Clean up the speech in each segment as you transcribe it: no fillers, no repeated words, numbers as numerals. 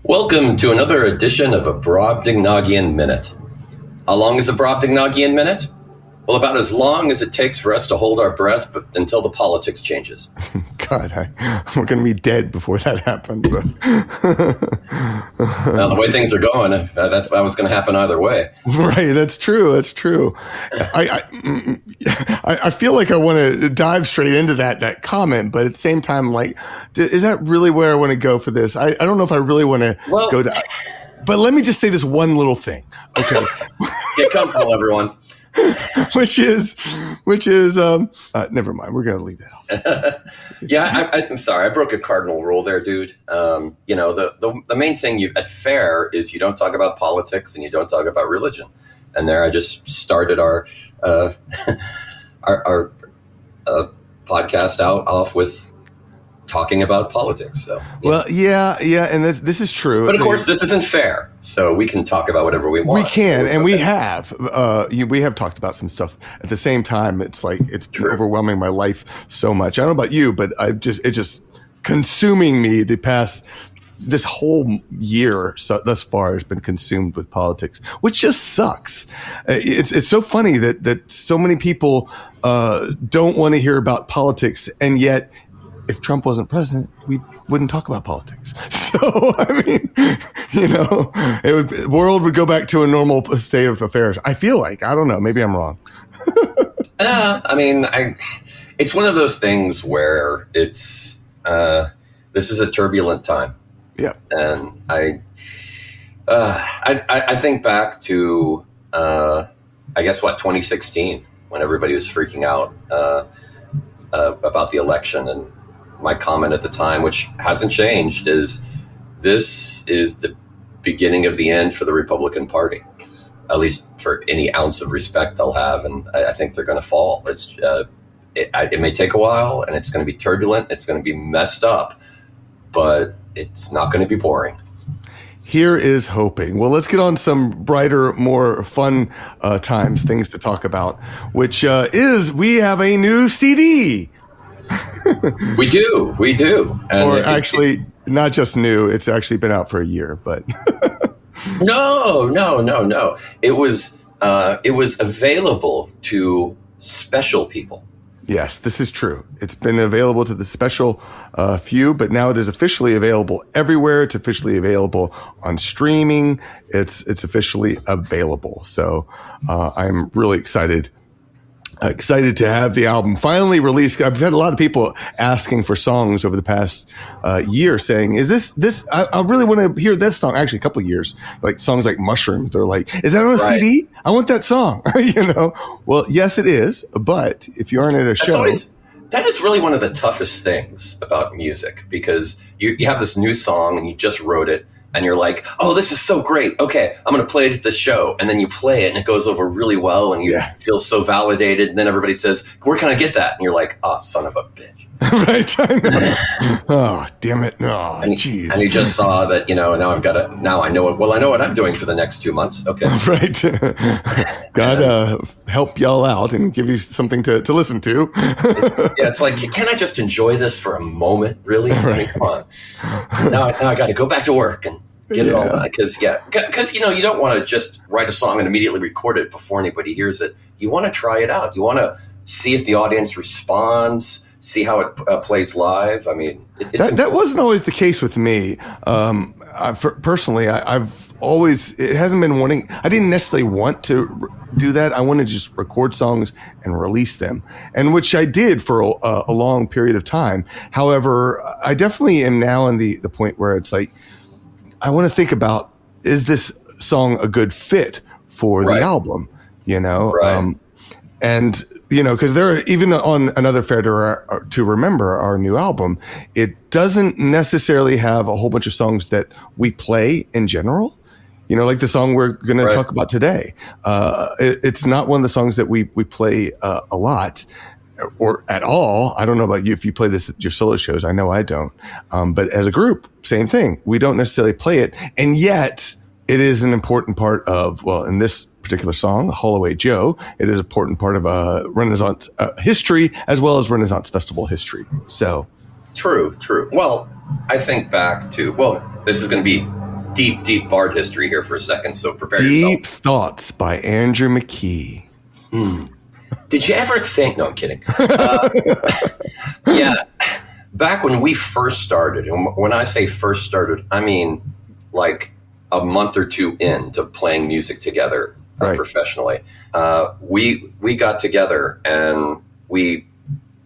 Welcome to another edition of a Brobdingnagian Minute. How long is a Brobdingnagian Minute? Well, about as long as it takes for us to hold our breath until the politics changes. God, we're going to be dead before that happens. Now, the way things are going, that was going to happen either way. Right, that's true. I feel like I want to dive straight into that comment, but at the same time, like, is that really where I want to go for this? I don't know if I really want to go to. But let me just say this one little thing, okay? Get comfortable, everyone. which is never mind. We're going to leave that off. Yeah, I'm sorry. I broke a cardinal rule there, dude. The main thing at Faire is you don't talk about politics and you don't talk about religion. And there I just started our podcast off with talking about politics. So well, yeah, and this is true. But of course, this isn't fair, so we can talk about whatever we want. We can, and we have. We have talked about some stuff. At the same time, it's like it's been overwhelming my life so much. I don't know about you, but it's just consuming me. This whole year thus far has been consumed with politics, which just sucks. It's so funny that so many people don't want to hear about politics, and yet, if Trump wasn't president, we wouldn't talk about politics. So, I mean, the world would go back to a normal state of affairs. I feel like, I don't know, maybe I'm wrong. It's one of those things where this is a turbulent time. Yeah. And I think back to, 2016, when everybody was freaking out about the election, and my comment at the time, which hasn't changed, is this is the beginning of the end for the Republican Party, at least for any ounce of respect they'll have. And I think they're going to fall. It may take a while, and it's going to be turbulent. It's going to be messed up, but it's not going to be boring. Here is hoping. Well, let's get on some brighter, more fun things to talk about, which is we have a new CD. We do. And or actually, not just new. It's actually been out for a year, but no. It was available to special people. Yes, this is true. It's been available to the special few, but now it is officially available everywhere. It's officially available on streaming. It's officially available. So I'm really excited to have the album finally released. I've had a lot of people asking for songs over the past year saying, is this, I really want to hear this song. Actually, a couple of years, like songs like Mushrooms. They're like, is that on a CD? I want that song. Well, yes, it is. But if you aren't at a show. That is really one of the toughest things about music, because you have this new song and you just wrote it. And you're like, oh, this is so great. Okay, I'm going to play it at the show. And then you play it and it goes over really well and you feel so validated. And then everybody says, where can I get that? And you're like, oh, son of a bitch. Right. Oh, damn it. Oh, jeez. And you just saw that, now I know it. Well, I know what I'm doing for the next 2 months. Okay. Right. God help y'all out and give you something to listen to. It's like, can I just enjoy this for a moment? Really? Right. I mean, come on. Now I got to go back to work and get it all done. Because you don't want to just write a song and immediately record it before anybody hears it. You want to try it out. You want to see if the audience responds, see how it plays live. I mean, that wasn't always the case with me. Personally, I've always, it hasn't been wanting, I didn't necessarily want to do that. I wanted to just record songs and release them, and which I did for a long period of time. However, I definitely am now in the point where it's like, I want to think about, is this song a good fit for the album? Right. And because there are, even on Another Fair to Remember, our new album, it doesn't necessarily have a whole bunch of songs that we play in general. Like the song we're going to talk about today. It's not one of the songs that we play a lot or at all. I don't know about you if you play this at your solo shows. I know I don't. But as a group, same thing. We don't necessarily play it. And yet it is an important part of, in this particular song, Holloway Joe, it is an important part of Renaissance history as well as Renaissance Festival history. So true. Well, I think back to, this is going to be deep bard history here for a second, so prepare Deep yourself. Thoughts by Andrew McKee. Did you ever think? No, I'm kidding. Yeah, back when we first started, and when I say first started, I mean like a month or two into playing music together professionally. We got together and we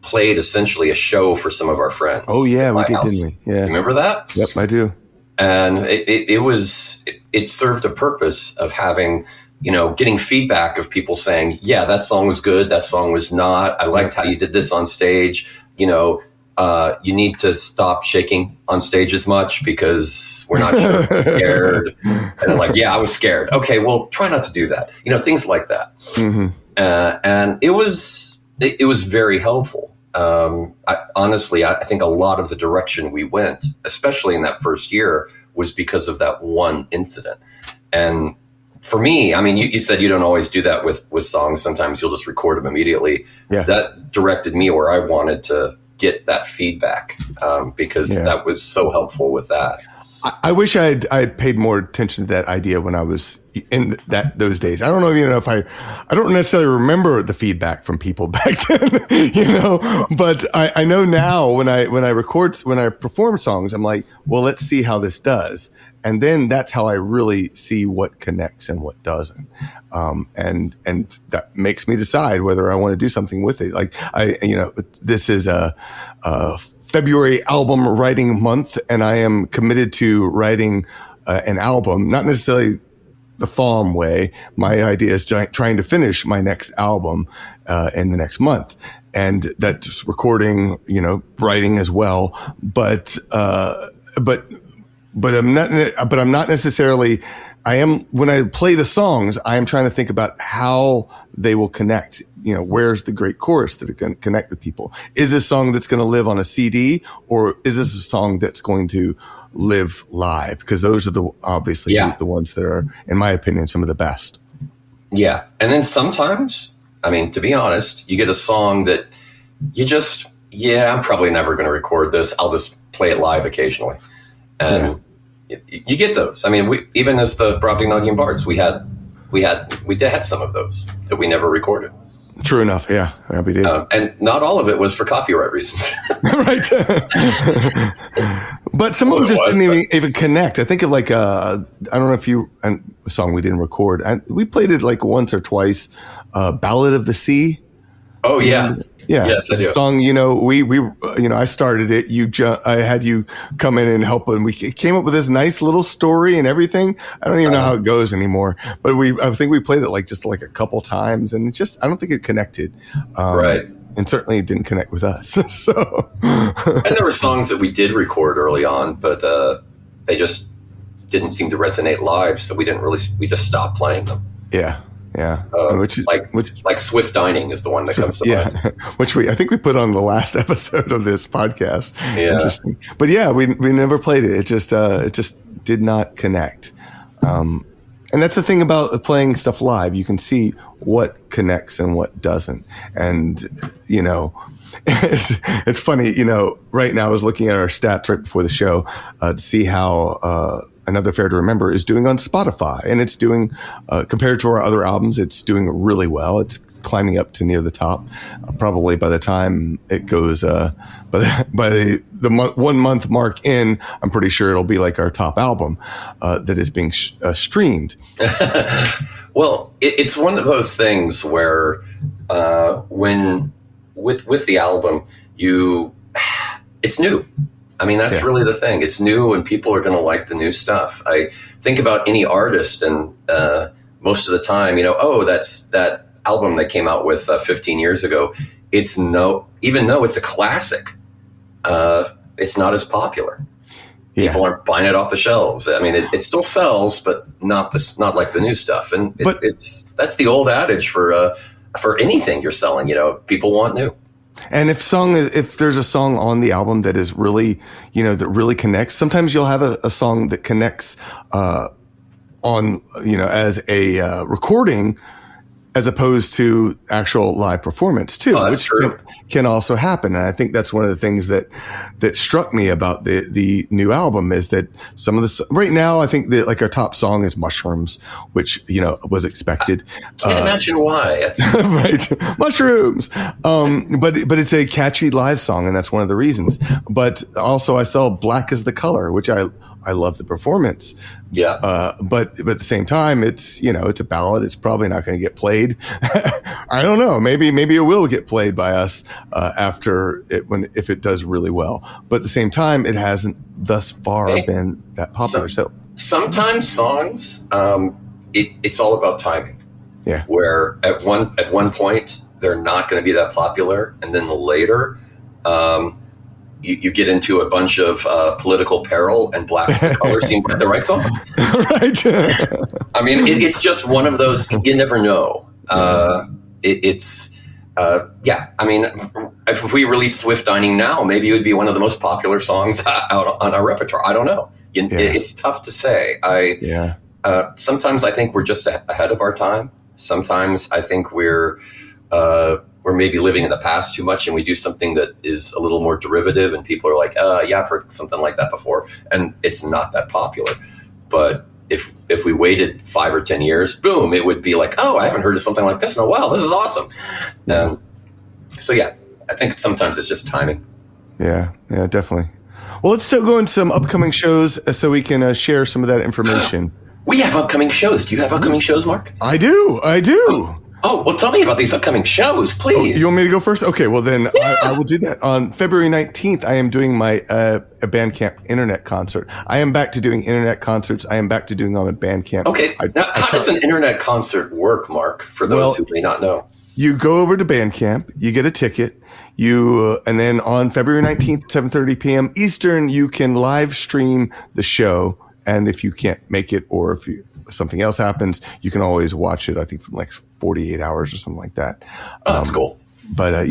played essentially a show for some of our friends. Oh yeah, we did, house. didn't we? Yeah, you remember that? Yep, I do. And it served a purpose of having, getting feedback of people saying, yeah, that song was good, that song was not. I liked how you did this on stage. You need to stop shaking on stage as much because we're not sure if we're scared. And they're like, yeah, I was scared. Okay, well, try not to do that. Things like that. Mm-hmm. And it was very helpful. Honestly, I think a lot of the direction we went, especially in that first year, was because of that one incident. And for me, I mean, you said you don't always do that with songs. Sometimes you'll just record them immediately. Yeah. That directed me where I wanted to get that feedback because that was so helpful with that. I wish I'd paid more attention to that idea when I was in those days. I don't know, if I don't necessarily remember the feedback from people back then, but I know now when I perform songs, I'm like, well, let's see how this does. And then that's how I really see what connects and what doesn't. And that makes me decide whether I want to do something with it. Like this is a February album writing month, and I am committed to writing an album, not necessarily the FAWM way. My idea is trying to finish my next album in the next month, and that's recording, writing as well. But I'm not necessarily. I am, when I play the songs, I am trying to think about how they will connect. Where's the great chorus that are going to connect with people? Is this a song that's going to live on a CD, or is this a song that's going to live live? Because those are the ones that are, in my opinion, some of the best. Yeah. And then sometimes, I mean, to be honest, you get a song that you just, I'm probably never going to record this. I'll just play it live occasionally. And you get those. I mean, even as the Brobdingnagian Bards, we had some of those that we never recorded. True enough. Yeah, we did. And not all of it was for copyright reasons. Right. But some of them just didn't even connect. I think of like, I don't know if a song we didn't record. We played it like once or twice, Ballad of the Sea. Oh, yeah. Yeah, yes, it's a song. I started it. I had you come in and help, and we came up with this nice little story and everything. I don't even know how it goes anymore, but I think we played it just a couple times, and I don't think it connected. Right, and certainly it didn't connect with us. So, and there were songs that we did record early on, but they just didn't seem to resonate live, so we just stopped playing them. Yeah. Yeah, which Swift Dining is the one that comes to mind. Which I think we put on the last episode of this podcast. Yeah, interesting. But we never played it. It just did not connect. And that's the thing about playing stuff live. You can see what connects and what doesn't. And it's funny. Right now I was looking at our stats right before the show to see how. Another Fair to Remember is doing on Spotify, and it's doing, compared to our other albums, it's doing really well. It's climbing up to near the top. Probably by the time it goes, by the 1 month mark in, I'm pretty sure it'll be like our top album that is being streamed. Well, it's one of those things where when with the album, it's new. I mean, that's really the thing. It's new, and people are going to like the new stuff. I think about any artist, and most of the time, that's that album they came out with 15 years ago. Even though it's a classic, it's not as popular. People aren't buying it off the shelves. I mean, it still sells, but not like the new stuff. And that's the old adage for anything you're selling. People want new. And if there's a song on the album that is really, that really connects, sometimes you'll have a song that connects, on, as a, recording, as opposed to actual live performance too, that's which true. Can also happen. And I think that's one of the things that struck me about the new album is that some of the, right now, I think that like our top song is Mushrooms, which, was expected. Can't imagine why. Right. Mushrooms. But it's a catchy live song, and that's one of the reasons. But also I saw Black is the Color, which I love the performance. Yeah. But at the same time, it's, it's a ballad. It's probably not going to get played. I don't know. Maybe it will get played by us after it, if it does really well. But at the same time, it hasn't thus far been that popular. So sometimes songs, it's all about timing. Yeah. Where at one point they're not going to be that popular, and then later, you get into a bunch of political peril, and Black is the Color seems like the right song. Right. I mean, it's just one of those, you never know. Yeah. I mean, if we release Swift Dining now, maybe it would be one of the most popular songs out on our repertoire. I don't know. It's tough to say. Sometimes I think we're just ahead of our time. Sometimes I think we're maybe living in the past too much, and we do something that is a little more derivative, and people are like, yeah, I've heard something like that before, and it's not that popular. But if we waited 5 or 10 years, boom, it would be like, oh, I haven't heard of something like this in a while. This is awesome. So yeah, I think sometimes it's just timing. Yeah, definitely. Well, let's still go into some upcoming shows so we can share some of that information. We have upcoming shows. Do you have upcoming shows, Mark? I do. Oh, well, tell me about these upcoming shows, please. Oh, you want me to go first? Okay, well then I will do that. On February 19th, I am doing my a Bandcamp internet concert. I am back to doing internet concerts. I am back to doing them at Bandcamp. Okay, now how does an internet concert work, Mark, for those who may not know? You go over to Bandcamp, you get a ticket, and then on February 19th, 7:30 p.m. Eastern, you can live stream the show. And if you can't make it, or if something else happens, you can always watch it, I think, from like 48 hours or something like that. Oh, that's cool. But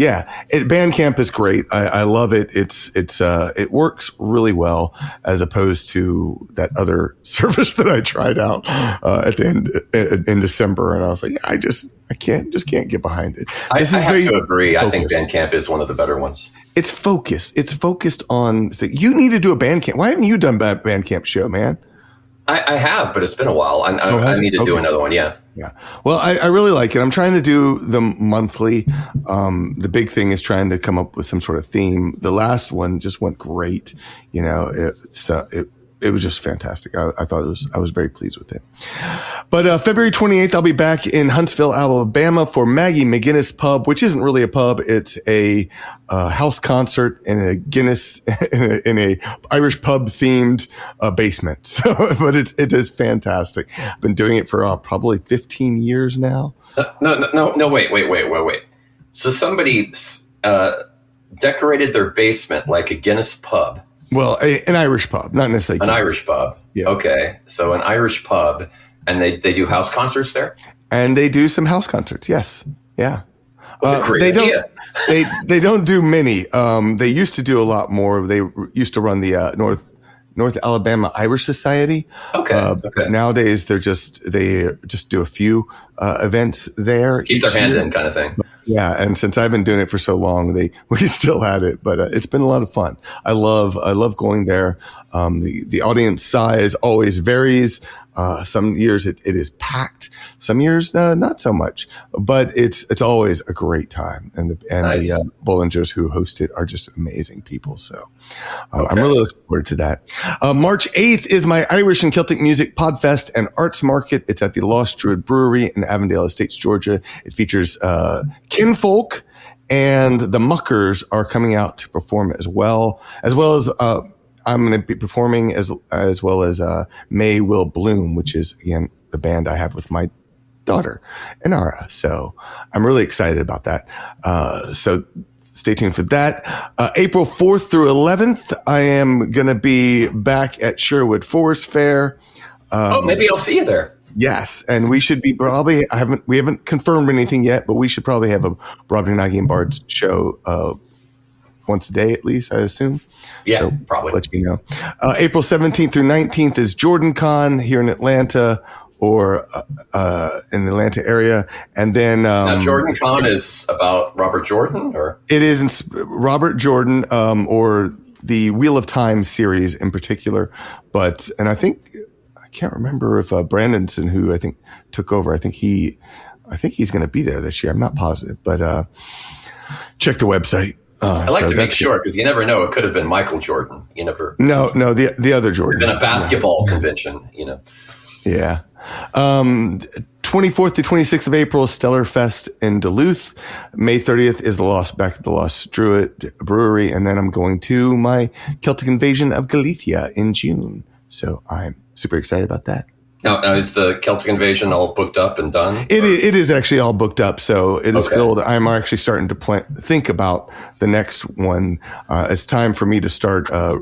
Bandcamp is great. I love it. It works really well as opposed to that other service that I tried out at the end in December, and I was like, I can't get behind it. I have to agree. Focused. I think Bandcamp is one of the better ones. It's focused. It's focused on. You need to do a Bandcamp. Why haven't you done a Bandcamp show, man? I have, but it's been a while. I need to do another one. Yeah. Yeah. Well, I really like it. I'm trying to do them monthly. The big thing is trying to come up with some sort of theme. The last one just went great. It was just fantastic. I thought I was very pleased with it. But February 28th, I'll be back in Huntsville, Alabama for Maggie McGinnis Pub, which isn't really a pub. It's a house concert in a Guinness, in a Irish pub themed basement. So, but it is fantastic. I've been doing it for probably 15 years now. No, wait. So somebody decorated their basement like a Guinness pub. Well, an Irish pub, not necessarily an Irish pub. Yeah. Okay, so an Irish pub, and they do house concerts there. And they do some house concerts. Yes, yeah. Great idea. They don't do many. They used to do a lot more. They used to run the North Alabama Irish Society. Okay. But nowadays they just do a few events there. Keep their hand in, kind of thing. Yeah, and since I've been doing it for so long, we still had it, but it's been a lot of fun. I love going there. The audience size always varies. Some years it is packed. Some years not so much, but it's always a great time. And nice. The Bollingers who host it are just amazing people. So I'm really looking forward to that. March 8th is my Irish and Celtic Music PodFest and Arts Market. It's at the Lost Druid Brewery in Avondale Estates, Georgia. It features Kinnfolk, and the Muckers are coming out to perform as well as I'm going to be performing as well as May Will Bloom, which is, again, the band I have with my daughter, Inara. So I'm really excited about that. So stay tuned for that. April 4th through 11th, I am going to be back at Sherwood Forest Faire. Maybe I'll see you there. Yes, and we should be we haven't confirmed anything yet, but we should probably have a Brobdingnagian Bards show once a day at least, I assume. Yeah, so probably. Let you know. April 17th through 19th is JordanCon here in Atlanta, or in the Atlanta area. And then now JordanCon is about Robert Jordan, or it is Robert Jordan, or the Wheel of Time series in particular. And I can't remember if Brandonson, who I think took over, I think he's going to be there this year. I'm not positive, but check the website. I like to make sure, because you never know. It could have been Michael Jordan. You never. No, the other Jordan. Been a basketball convention, Yeah. 24th to 26th of April, Stellar Fest in Duluth. May 30th is back at the Lost Druid Brewery. And then I'm going to my Celtic Invasion of Galicia in June. So I'm super excited about that. Now is the Celtic Invasion all booked up and done? It is actually all booked up. So it is filled. I'm actually starting to think about the next one. It's time for me to start, I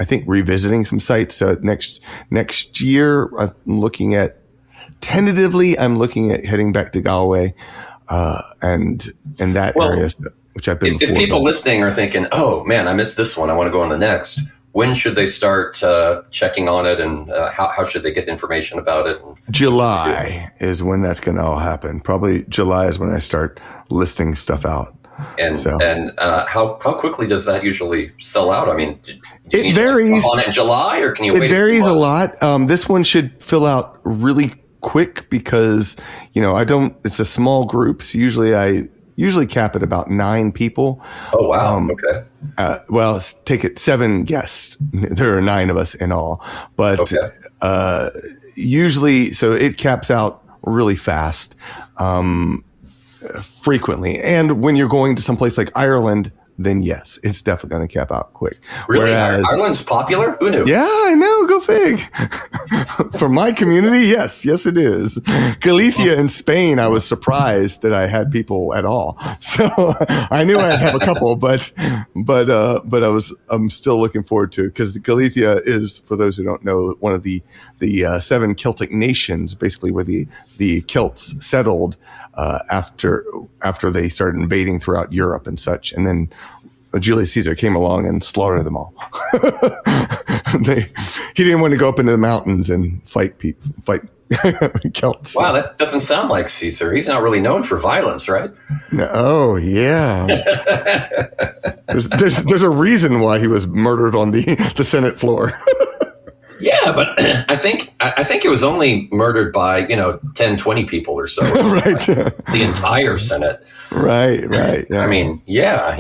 think, revisiting some sites. So next year, I'm looking at heading back to Galway, and in that area, which I've been. If people listening are thinking, "Oh man, I missed this one. I want to go on the next." When should they start checking on it, and how should they get the information about it? July is when that's going to all happen. Probably July is when I start listing stuff out. And how quickly does that usually sell out? I mean, it varies. On it in July, or can you wait? It varies a lot. This one should fill out really quick because it's a small group. So I usually cap at about 9 people. Oh wow! Okay. Well, take it 7 guests. There are 9 of us in all, but usually, so it caps out really fast. Frequently. And when you're going to someplace like Ireland, then yes, it's definitely going to cap out quick. Really? Ireland's popular? Who knew? Yeah, I know. Go fig. For my community, yes, it is. Galicia in Spain, I was surprised that I had people at all. So I knew I'd have a couple, but I'm still looking forward to it, because Galicia is, for those who don't know, one of the 7 Celtic nations, basically where the Celts settled after they started invading throughout Europe and such, and then Julius Caesar came along and slaughtered them all. He didn't want to go up into the mountains and fight Celts. Wow, that doesn't sound like Caesar. He's not really known for violence, right? No, oh yeah. there's a reason why he was murdered on the Senate floor. Yeah, but I think it was only murdered by 10, 20 people or so. Right. The entire Senate. Right. Yeah. I mean, yeah.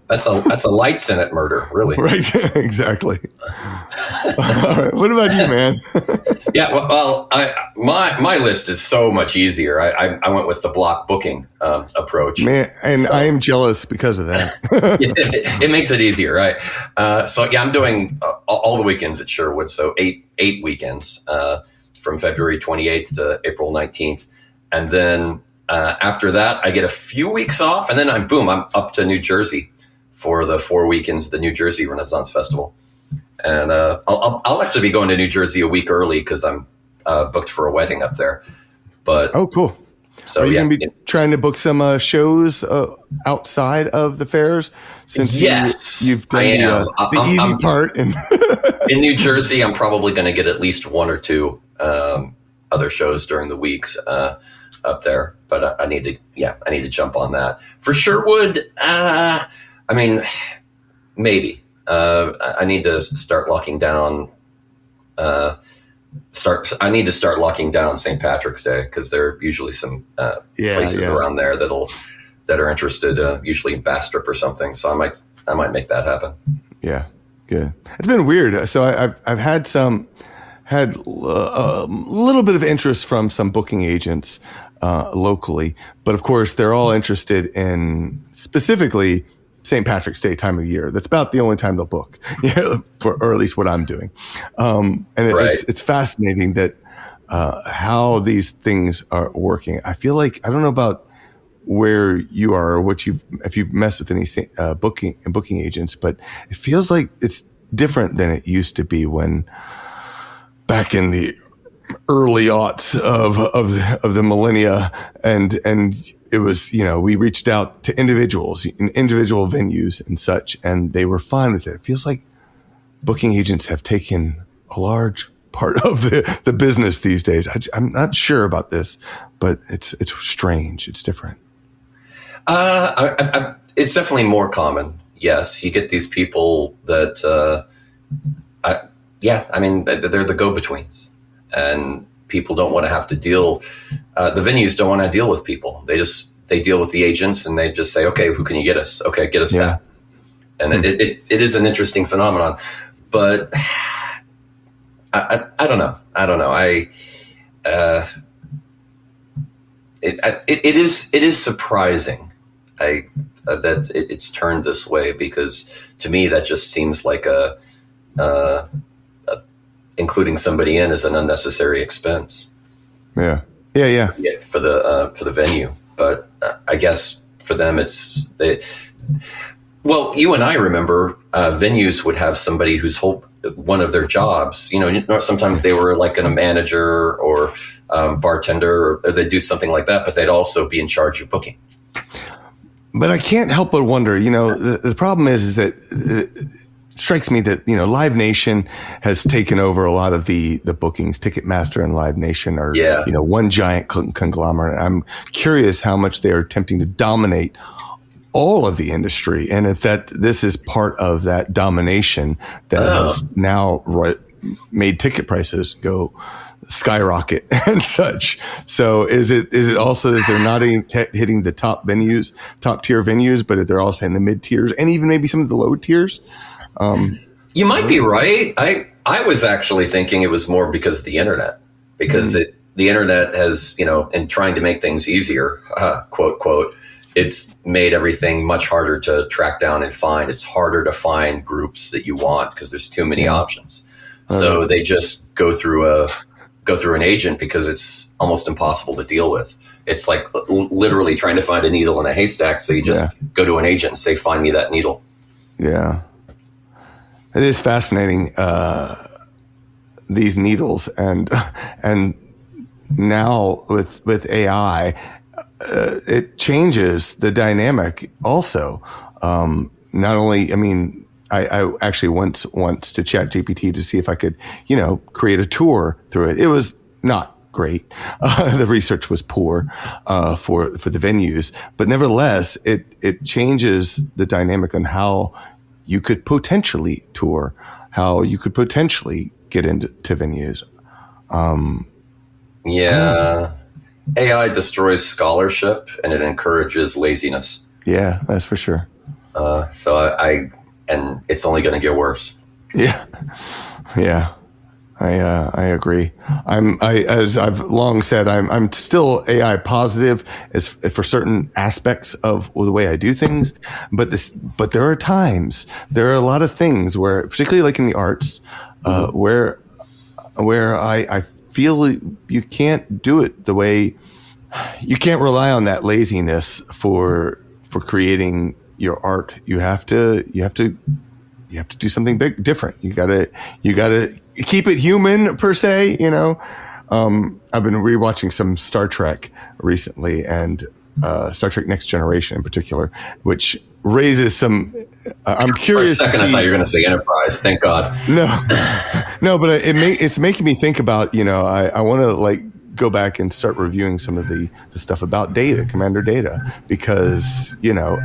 That's a light Senate murder, really. Right. Exactly. All right. What about you, man? Yeah. Well, my list is so much easier. I went with the block booking approach. Man, and so, I am jealous because of that. It makes it easier, right? I'm doing all the weekends at Sherwood. So eight weekends from February 28th to April 19th. And then after that, I get a few weeks off, and then I'm up to New Jersey for the 4 weekends of the New Jersey Renaissance Festival. And I'll actually be going to New Jersey a week early because I'm booked for a wedding up there. But oh, cool. So are you going to be trying to book some shows outside of the fairs? Since you've done the easy part. In New Jersey, I'm probably going to get at least 1 or 2 other shows during the weeks up there. But I need to jump on that. For Sherwood, maybe. I need to start locking down. I need to start locking down St. Patrick's Day, because there are usually some places around there that are interested, usually in Bastrop or something. So I might make that happen. Yeah, good. It's been weird. So I've had a little bit of interest from some booking agents locally, but of course they're all interested in specifically St. Patrick's Day time of year. That's about the only time they'll book, or at least what I'm doing. It's fascinating that how these things are working. I feel like, I don't know about where you are or if you've messed with any booking agents, but it feels like it's different than it used to be when back in the early aughts of the millennia, and it was, we reached out to individuals in individual venues and such, and they were fine with it. It feels like booking agents have taken a large part of the business these days. I'm not sure about this, but it's strange. It's different. It's definitely more common. Yes, you get these people that, they're the go-betweens, and people don't want to have to deal. The venues don't want to deal with people. They deal with the agents, and they just say, "Okay, who can you get us? Okay, get us that." And it is an interesting phenomenon, but I don't know. It is surprising that it's turned this way, because to me that just seems like including somebody in is an unnecessary expense. Yeah, for the venue. But I guess for them well, you and I remember venues would have somebody whose one of their jobs, sometimes they were like a manager or bartender, or they'd do something like that, but they'd also be in charge of booking. But I can't help but wonder, the problem is that it strikes me that, Live Nation has taken over a lot of the bookings. Ticketmaster and Live Nation are, one giant conglomerate. I'm curious how much they are attempting to dominate all of the industry, and if this is part of that domination that has now made ticket prices go skyrocket and such. So is it also that they're not hitting the top tier venues, but they're also in the mid tiers and even maybe some of the low tiers? You might be right. I was actually thinking it was more because of the internet, because the internet has, in trying to make things easier, quote, quote, it's made everything much harder to track down and find. It's harder to find groups that you want because there's too many options. So they just go through an agent because it's almost impossible to deal with. It's like literally trying to find a needle in a haystack. So you just go to an agent and say, "Find me that needle." Yeah. It is fascinating, these needles, and now with AI, it changes the dynamic also. Not only, I actually went once to ChatGPT to see if I could, create a tour through it. It was not great. The research was poor for the venues, but nevertheless, it changes the dynamic on how you could potentially tour, how you could potentially get into venues. AI destroys scholarship and it encourages laziness. Yeah, that's for sure. And it's only going to get worse. Yeah. I agree. As I've long said, I'm still AI positive for certain aspects of the way I do things. But there are a lot of things where, particularly like in the arts, where I feel you can't do it the way, you can't rely on that laziness for creating your art. You have to do something different. You gotta keep it human per se, I've been rewatching some Star Trek recently, and Star Trek Next Generation in particular, which raises some, I'm curious. For a second, I thought you were going to say Enterprise. Thank God. No, but it's making me think about, I want to go back and start reviewing some of the stuff about Data, Commander Data, because,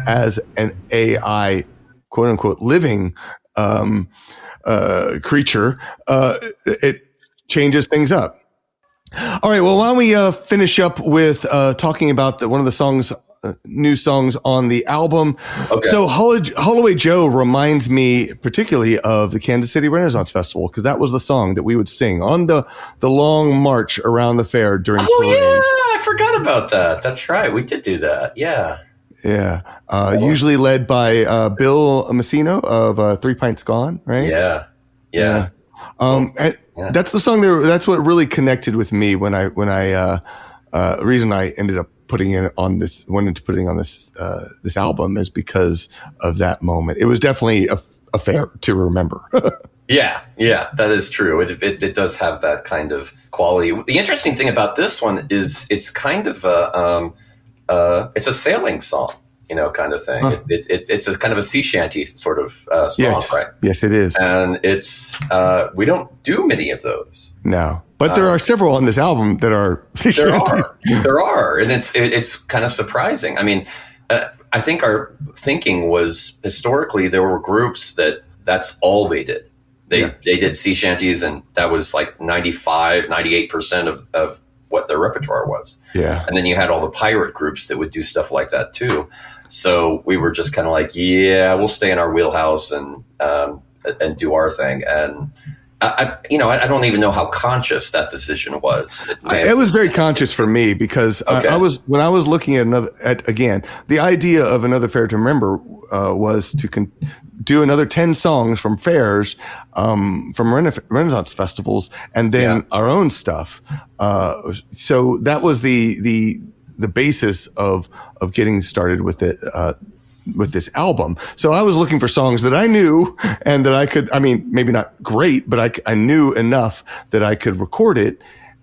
as an AI, quote unquote, living creature, it changes things up. All right. Well, why don't we finish up with talking about one of the songs, new songs on the album. Okay. So Holloway Joe reminds me particularly of the Kansas City Renaissance Festival, because that was the song that we would sing on the long march around the fair during the parade. Yeah, I forgot about that. That's right. We did do that. Yeah. Yeah. Usually led by Bill Messino of 3 Pints Gone, right? Yeah. That's the song that's what really connected with me when I reason I ended up wanted to put it on this album is because of that moment. It was definitely a fair to remember. Yeah, that is true. It does have that kind of quality. The interesting thing about this one is it's kind of it's a sailing song. kind of thing. Huh. It's a kind of a sea shanty sort of song, Yes. right? Yes, it is. And it's we don't do many of those. No, but there are several on this album that are sea shanties. There are, and it's kind of surprising. I mean, I think our thinking was historically there were groups that's all they did. They did sea shanties, and that was like 98% of what their repertoire was. Yeah. And then you had all the pirate groups that would do stuff like that too. So we were just kind of like, yeah, we'll stay in our wheelhouse and do our thing. And I don't even know how conscious that decision was. It was very conscious for me because when I was looking at again, the idea of Another Fair to Remember was to do another 10 songs from fairs, from Renaissance festivals, and then our own stuff. So that was the basis of getting started with it, with this album. So I was looking for songs that I knew and that I could, I mean, maybe not great, but I knew enough that I could record it,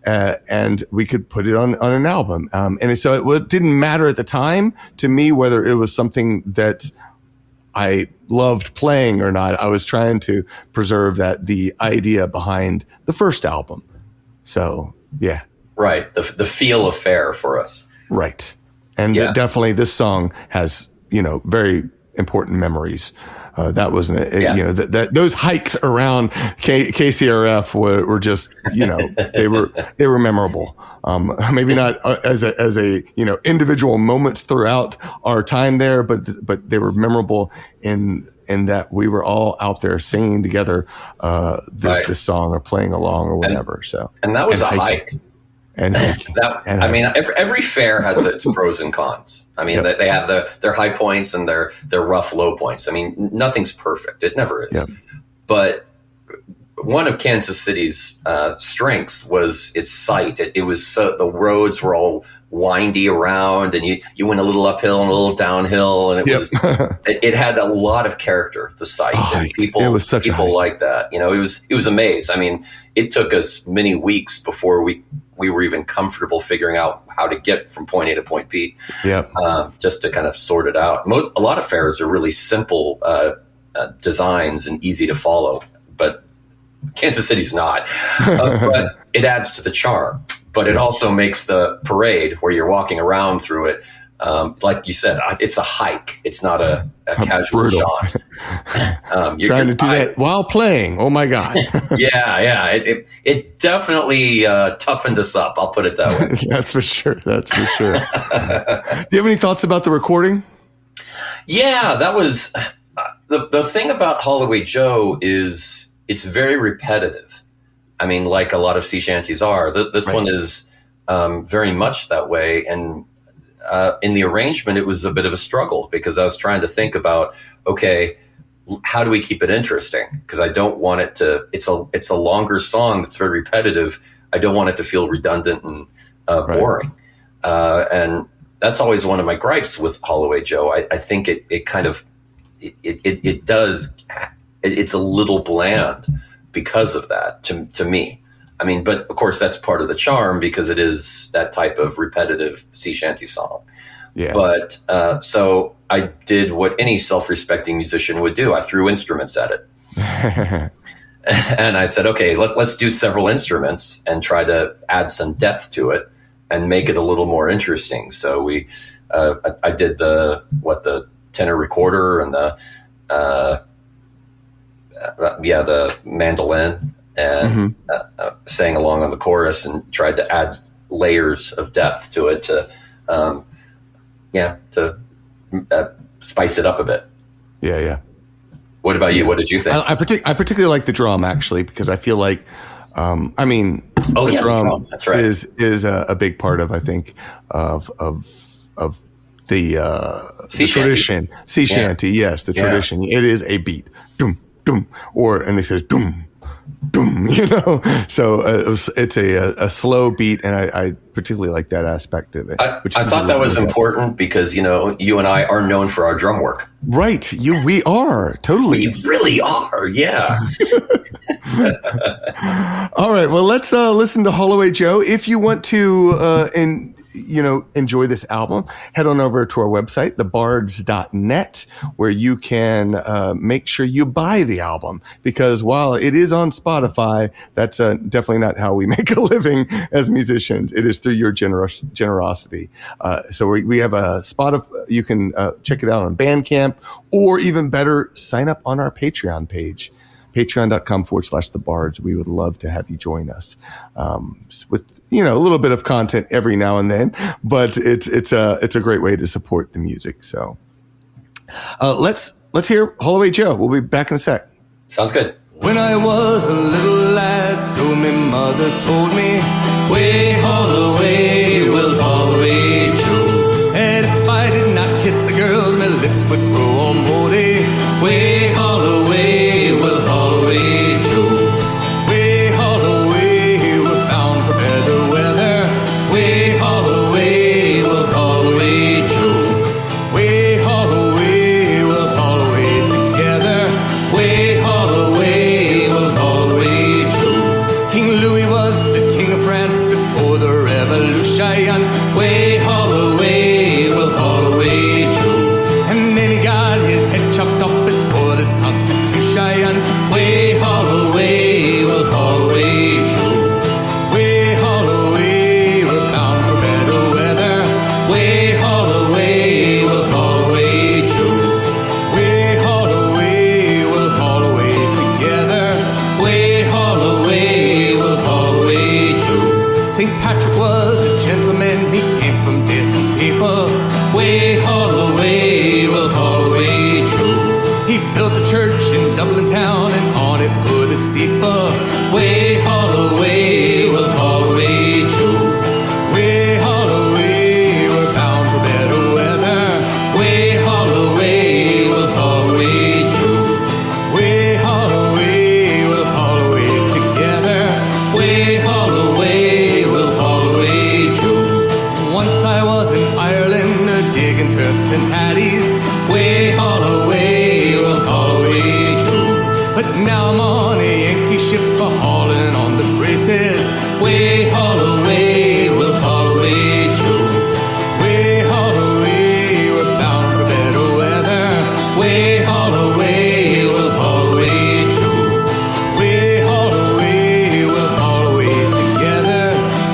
and we could put it on an album. And so it didn't matter at the time to me whether it was something that I loved playing or not. I was trying to preserve the idea behind the first album. So, yeah. Right. The feel of fair for us. Right. And definitely this song has, very important memories. That was, those hikes around KCRF were just, they were memorable. Maybe not as a individual moments throughout our time there, but they were memorable in that we were all out there singing together this song or playing along or whatever. And that was a hike. And every fair has its pros and cons. I mean, they have their high points and their rough low points. I mean, nothing's perfect. It never is. Yep. But one of Kansas City's strengths was its site. It was the roads were all windy around, and you went a little uphill and a little downhill, and it had a lot of character. The site, and people like that. It was a maze. I mean, it took us many weeks before we were even comfortable figuring out how to get from point A to point B. Just to kind of sort it out. A lot of fairs are really simple designs and easy to follow, but Kansas City's not. But it adds to the charm. But it also makes the parade where you're walking around through it, like you said, it's a hike. It's not a casual jaunt. Trying to do that while playing. Oh my God. Yeah. It definitely toughened us up. I'll put it that way. That's for sure. Do you have any thoughts about the recording? Yeah, that was the thing about Holloway Joe is it's very repetitive. I mean, like a lot of sea shanties are. This one is very much that way. And in the arrangement, it was a bit of a struggle because I was trying to think about, okay, how do we keep it interesting? Because I don't want it to. It's a longer song that's very repetitive. I don't want it to feel redundant and boring. And that's always one of my gripes with Holloway Joe. I think it kind of it does. It's a little bland because of that to me. I mean, but of course that's part of the charm because it is that type of repetitive sea shanty song. Yeah. But so I did what any self-respecting musician would do. I threw instruments at it. And I said, okay, let's do several instruments and try to add some depth to it and make it a little more interesting. So I did the tenor recorder and the mandolin and sang along on the chorus and tried to add layers of depth to it to spice it up a bit. Yeah. What about you? What did you think? I particularly like the drum actually because I feel like the drum that's right. is a big part of I think of the tradition. Sea shanty, yes, the tradition. It is a beat, doom, doom, and they say doom, doom. So it's a slow beat, and I particularly like that aspect of it. I thought that was important because you and I are known for our drum work. Right, we are totally. We really are, yeah. All right, well let's listen to Holloway Joe. If you want to enjoy this album, head on over to our website, thebards.net, where you can make sure you buy the album, because while it is on Spotify, that's definitely not how we make a living as musicians. It is through your generosity. So we have a Spotify. You can check it out on Bandcamp, or even better, sign up on our Patreon page. Patreon.com/thebards. We would love to have you join us with a little bit of content every now and then, but it's a great way to support the music. So let's hear Holloway Joe. We'll be back in a sec. Sounds good. When I was a little lad, so my mother told me, way Holloway, well Holloway Joe. And if I did not kiss the girls, my lips would grow all moldy. Way Holloway, well Holloway Joe. Way Holloway, we're bound for better weather. Way Holloway, well Holloway Joe. Way Holloway, well Holloway together. Way Holloway, well Holloway Joe. King Louis was the king of France before the revolution. Way Holloway, well Holloway Joe. And then he got his head chopped off for his constitution. Way Holloway, well Holloway Joe. Way Holloway, we're bound for better weather. Way Holloway, well Holloway Joe. Way Holloway, well Holloway together. Way Holloway, well Holloway Joe. St. Patrick was a gentleman, he came from decent people. Way Holloway, well Holloway Joe. He built a church in Dublin town and on it put a steeple. Way Holloway, well Holloway Joe. Way Holloway, we're bound for better weather. Way Holloway, well Holloway Joe. Way Holloway, well Holloway together. Way Holloway, well Holloway Joe. Once I was in Ireland digging turfs and tatties. Way Holloway, well Holloway Joe. But now I'm on a Yankee ship hauling on the braces. Way Holloway, well Holloway Joe. Way Holloway, we're bound for better weather. Way Holloway, well Holloway Joe. Way Holloway, well Holloway together.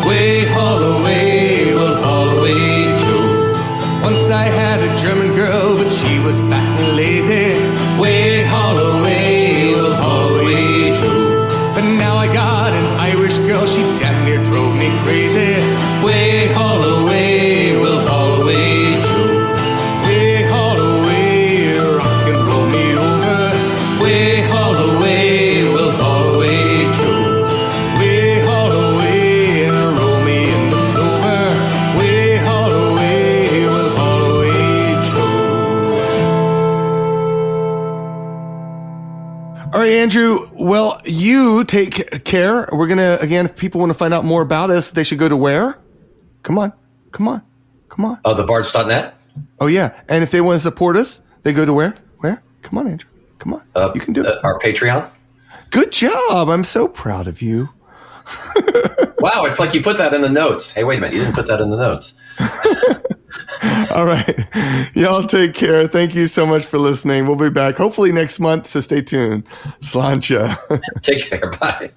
Way Holloway, well Holloway Joe. Once I had a German girl, but she was fat and lazy. Way Holloway, well Holloway Joe. But now I got an Irish girl, she damn near drove me crazy. Way Holloway, well Holloway Joe. Way Holloway, rock and roll me over. Way Holloway, well Holloway Joe. Way Holloway, and roll me in the clover. Way Holloway, well Holloway Joe. All right, Andrew. Well, you take care. We're going to, again, if people want to find out more about us, they should go to where? Come on. Oh, thebards.net? Oh, yeah. And if they want to support us, they go to where? Where? Come on, Andrew. Come on. You can do it. Our Patreon. Good job. I'm so proud of you. Wow, it's like you put that in the notes. Hey, wait a minute. You didn't put that in the notes. All right. Y'all take care. Thank you so much for listening. We'll be back hopefully next month, so stay tuned. Sláinte. Take care. Bye.